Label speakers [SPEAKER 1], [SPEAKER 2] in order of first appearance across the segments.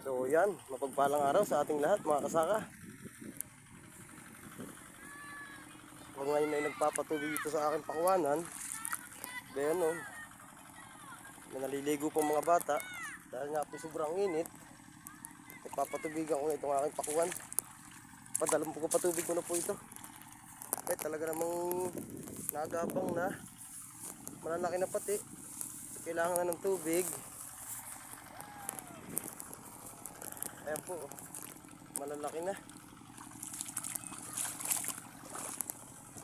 [SPEAKER 1] So yan, mapagpalang araw sa ating lahat mga kasaka. Ako ngayon ay nagpapatubig dito sa aking pakuwanan. Ayan o, may naliligo pong mga bata. Dahil nga po sobrang init, nagpapatubigan ko itong aking pakuwan. Padalang po ko patubig ko na po ito. Kahit talaga namang nagapang na, malalaki na pati. Kailangan na ng tubig. Ayan po, malalaki na.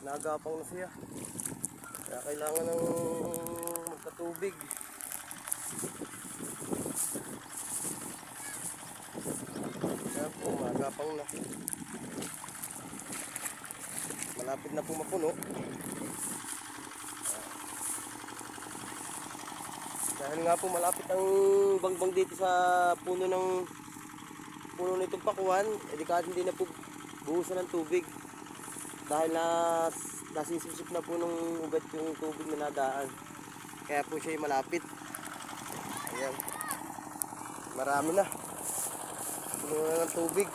[SPEAKER 1] Nagapang na siya. Kaya kailangan ng magkatubig. Ayan po, nagapang na. Malapit na po mapuno. Dahil nga po malapit ang bangbang dito sa puno nitong pakuan, edi kahit hindi na po buhusan ng tubig. Dahil nasisipsip na po ng ugat yung tubig na nadaan. Kaya po siya malapit. Ayan. Marami na. Puno na ng tubig.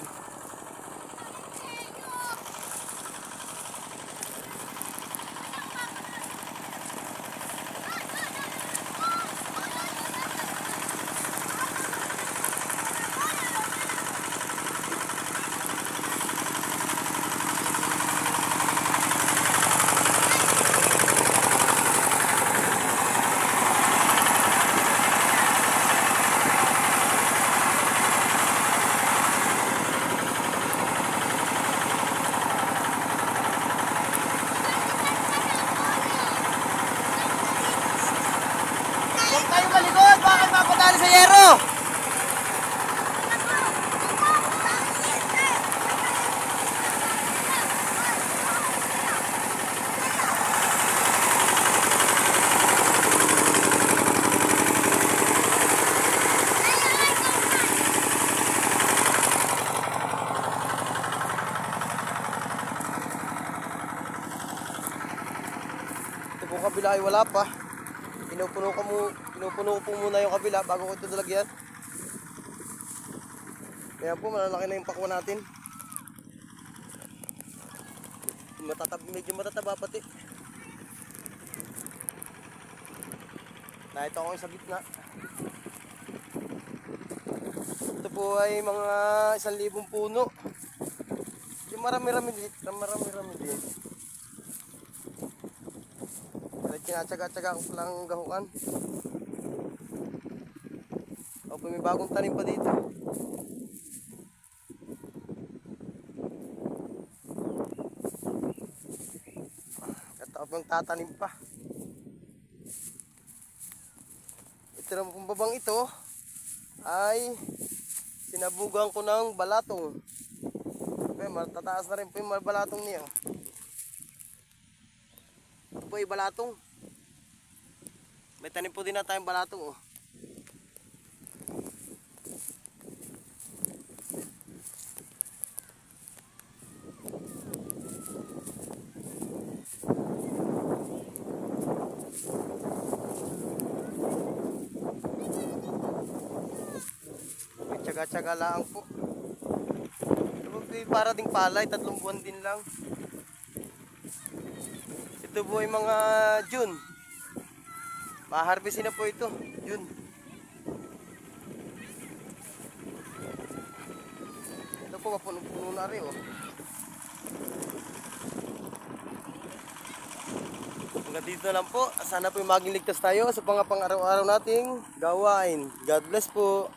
[SPEAKER 1] Huwag tayong malikod, bakit mapadali sa yero? Ito po kabila ay wala pa. Pinupuno ko po muna yung kabila bago ko ito dalagyan. Kaya po malalaki na yung pakuan natin. Medyo matataba pati. Nakita ko yung sa gitna. Ito po ay mga 1,000 puno. Yung marami-rami din. Tinatsaga-tsaga ko lang gahukan. O, may bagong tanim pa dito. At ako pang tatanim pa. Ito naman pong babang ito ay sinabugan ko ng balatong. Okay, matataas na rin po yung balatong niya. Ito po ay balatong. May tanim po din na tayong balatong oh. May tsaga-tsaga lang po. Ito po para ding palay, 3 buwan din lang. Ito po ay mga June. Ma-harvestin na po ito. Yun. Ito po, mapuno-puno na rin. Oh. Hanggang dito lang po. Sana po maging ligtas tayo sa pang-araw-araw nating gawain. God bless po.